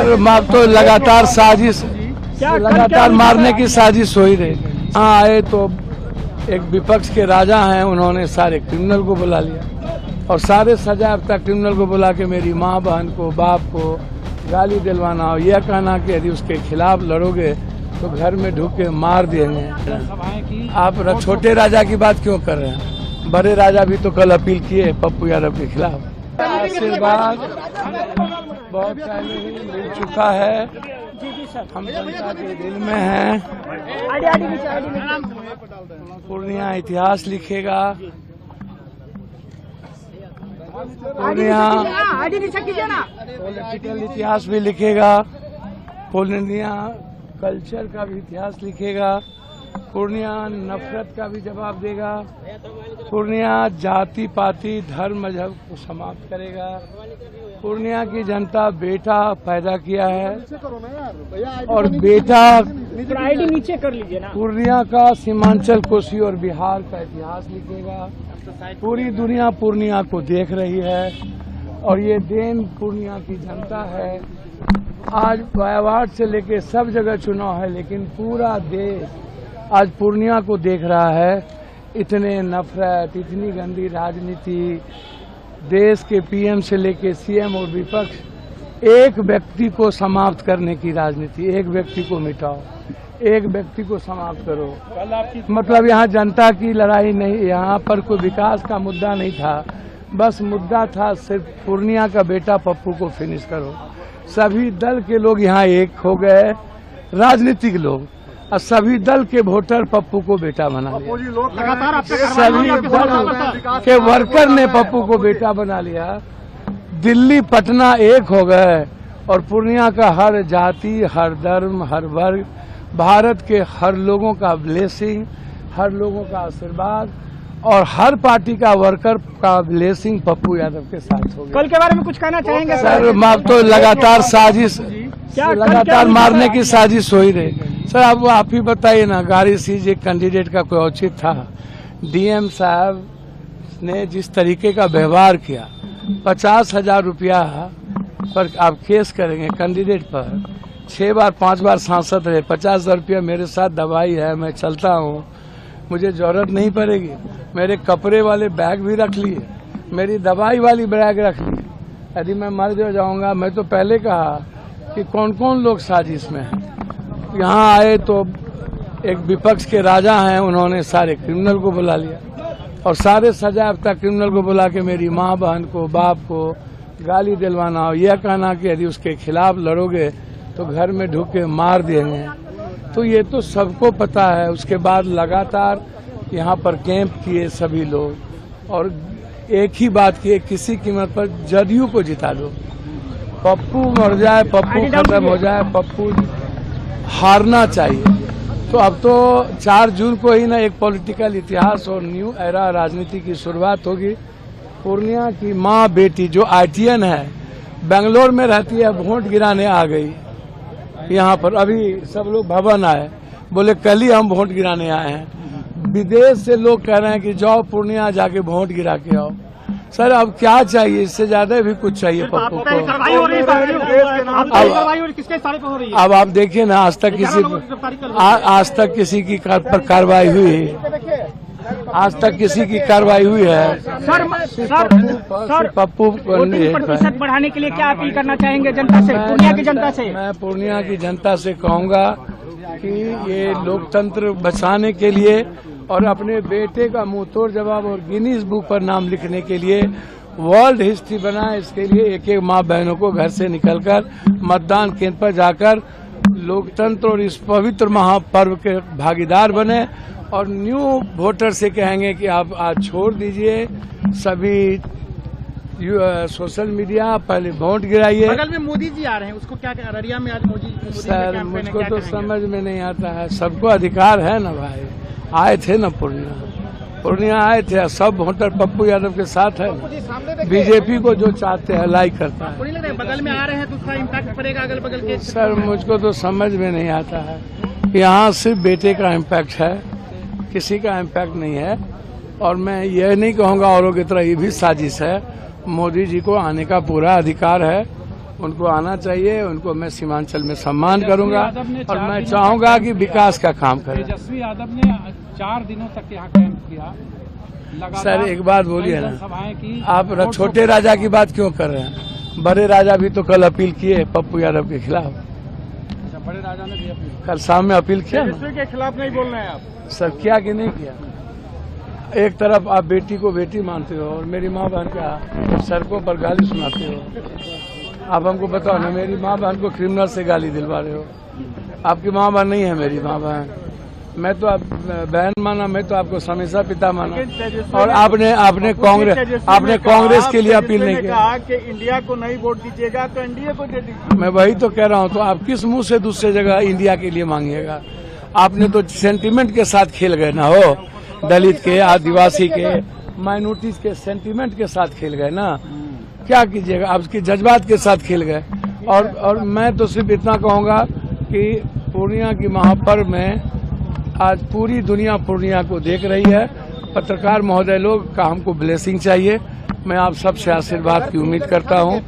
Sir अब तो लगातार साजिश, लगातार मारने की साजिश हो ही रही। हाँ आए तो एक विपक्ष के राजा हैं, उन्होंने सारे क्रिमिनल को बुला लिया और सारे सजायाफ्ता क्रिमिनल को बुला के मेरी माँ बहन को बाप को गाली दिलवाना और यह कहना कि यदि उसके खिलाफ लड़ोगे तो घर में ढूक के मार देंगे। आप छोटे राजा की बात क्यों कर रहे हैं? बड़े राजा भी तो कल अपील किए पप्पू यादव के खिलाफ। आशीर्वाद बहुत पहले ही मिल चुका है, हम जनता के दिल में हैं। पूर्णिया इतिहास लिखेगा, पूर्णिया पॉलिटिकल इतिहास भी लिखेगा, पूर्णिया कल्चर का भी इतिहास लिखेगा, पूर्णिया नफरत का भी जवाब देगा, पूर्णिया जाति पाति धर्म मजहब को समाप्त करेगा। पूर्णिया की जनता बेटा पैदा किया है और बेटा नीचे कर लीजिए ना। पूर्णिया का सीमांचल कोसी और बिहार का इतिहास लिखेगा। पूरी दुनिया पूर्णिया को देख रही है और ये देन पूर्णिया की जनता है। आज वायावाट से लेके सब जगह चुनाव है, लेकिन पूरा देश आज पूर्णिया को देख रहा है। इतने नफरत, इतनी गंदी राजनीति, देश के पीएम से लेके सीएम और विपक्ष एक व्यक्ति को समाप्त करने की राजनीति, एक व्यक्ति को मिटाओ, एक व्यक्ति को समाप्त करो। मतलब यहाँ जनता की लड़ाई नहीं, यहाँ पर कोई विकास का मुद्दा नहीं था, बस मुद्दा था सिर्फ पूर्णिया का बेटा पप्पू को फिनिश करो। सभी दल के लोग यहाँ एक हो गए, राजनीतिक लोग, और सभी दल के वोटर पप्पू को बेटा बना लिया। सभी दल के वर्कर ने पप्पू को बेटा बना लिया। दिल्ली पटना एक हो गए और पूर्णिया का हर जाति, हर धर्म, हर वर्ग, भारत के हर लोगों का ब्लेसिंग, हर लोगों का आशीर्वाद और हर पार्टी का वर्कर का ब्लेसिंग पप्पू यादव के साथ हो गया। कल के बारे में कुछ कहना चाहेंगे सर? अब तो लगातार साजिश, लगातार मारने की साजिश हो ही रही। सर अब आप ही बताइए ना, गाड़ी सीज एक कैंडिडेट का कोई औचित था? डीएम साहब ने जिस तरीके का व्यवहार किया, 50,000 रुपया पर आप केस करेंगे कैंडिडेट पर, 6 बार 5 बार सांसद रहे, 50,000 रुपया मेरे साथ दवाई है, मैं चलता हूँ, मुझे जरूरत नहीं पड़ेगी। मेरे कपड़े वाले बैग भी रख लिए, मेरी दवाई वाली बैग रख ली। यदि मैं मर जाऊंगा, मैं तो पहले कहा कि कौन कौन लोग साजिश में हैं। यहाँ आए तो एक विपक्ष के राजा हैं, उन्होंने सारे क्रिमिनल को बुला लिया और सारे सजायाफ्ता क्रिमिनल को बुला के मेरी माँ बहन को बाप को गाली दिलवाना और यह कहना कि यदि उसके खिलाफ लड़ोगे तो घर में ढूक के मार देंगे। तो ये तो सबको पता है। उसके बाद लगातार यहाँ पर कैंप किए सभी लोग और एक ही बात की, किसी कीमत पर जदयू को जिता दो, पप्पू मर जाए, पप्पू खत्म हो जाए, पप्पू हारना चाहिए। तो अब तो 4 जून को ही ना एक पॉलिटिकल इतिहास और न्यू एरा राजनीति की शुरुआत होगी। पूर्णिया की माँ बेटी जो ITN है, बेंगलोर में रहती है, वोट गिराने आ गई यहाँ पर। अभी सब लोग भवन आए, बोले कल ही हम वोट गिराने आए हैं। विदेश से लोग कह रहे हैं कि जाओ पूर्णिया जाके वोट गिरा के आओ। सर अब क्या चाहिए? इससे ज्यादा भी कुछ चाहिए पप्पू को। अब आप देखिए ना, आज तक किसी की पर कार्रवाई हुई, आज तक किसी की कार्रवाई हुई है? सर पप्पू प्रतिशत बढ़ाने के लिए क्या अपील करना चाहेंगे जनता से, पूर्णिया की जनता से? मैं पूर्णिया की जनता से कहूँगा कि ये लोकतंत्र बचाने के लिए और अपने बेटे का मुंहतोड़ जवाब और गिनीज बुक पर नाम लिखने के लिए वर्ल्ड हिस्ट्री बनाए। इसके लिए एक एक माँ बहनों को घर से निकलकर मतदान केंद्र पर जाकर लोकतंत्र और इस पवित्र महापर्व के भागीदार बने और न्यू वोटर से कहेंगे कि आप आज छोड़ दीजिए सभी सोशल मीडिया, पहले वोट गिराइए। बगल में मोदी जी आ रहे हैं, उसको क्या अररिया में आज मोदी सर मुझको तो समझ में नहीं आता है। सबको अधिकार है ना भाई, आए थे ना पूर्णिया आए थे, सब वोटर पप्पू यादव के साथ है। बीजेपी को जो चाहते हैं लाइक करता है। बगल में आ रहे हैं तो उसका इम्पैक्ट पड़ेगा अगल बगल के? सर मुझको तो समझ में नहीं आता है। यहाँ सिर्फ बेटे का इम्पैक्ट है, किसी का इम्पैक्ट नहीं है। और मैं यह नहीं कहूँगा औरों की तरह ये भी साजिश है। मोदी जी को आने का पूरा अधिकार है, उनको आना चाहिए, उनको मैं सीमांचल में सम्मान करूंगा और मैं चाहूंगा कि विकास का काम करें। तेजस्वी यादव ने 4 दिनों तक यहाँ कैंप किया। सर एक बात बोलिए ना, सभाएं की। आप छोटे राजा की बात क्यों कर रहे हैं? बड़े राजा भी तो कल अपील किए पप्पू यादव के खिलाफ। अच्छा, बड़े राजा ने भी अपील, कल शाम में अपील किया ना। के खिलाफ नहीं बोल रहे हैं आप? सर किया कि नहीं किया? एक तरफ आप बेटी को बेटी मानते हो और मेरी माँ बहन का सड़कों पर गाली सुनाते हो। आप हमको बताओ ना, मेरी माँ बहन को क्रिमिनल से गाली दिलवा रहे हो। आपकी माँ बहन नहीं है मेरी माँ बहन, मैं तो आप बहन माना, मैं तो आपको हमेशा पिता माना। और आपने कांग्रेस के लिए अपील नहीं किया कि इंडिया को नहीं वोट दीजिएगा तो एनडीए को दे दीजिए। मैं वही तो कह रहा हूँ, तो आप किस मुंह से दूसरे जगह इंडिया के लिए मांगिएगा? आपने तो सेंटीमेंट के साथ खेल गए ना, हो दलित के, आदिवासी के, माइनॉरिटीज के सेंटीमेंट के साथ खेल गए ना। क्या कीजिएगा, आपके जज्बात के साथ खेल गए। और मैं तो सिर्फ इतना कहूंगा कि पूर्णिया की महापर्व में आज पूरी दुनिया पूर्णिया को देख रही है। पत्रकार महोदय लोग का हमको ब्लेसिंग चाहिए। मैं आप सबसे आशीर्वाद की उम्मीद करता हूं।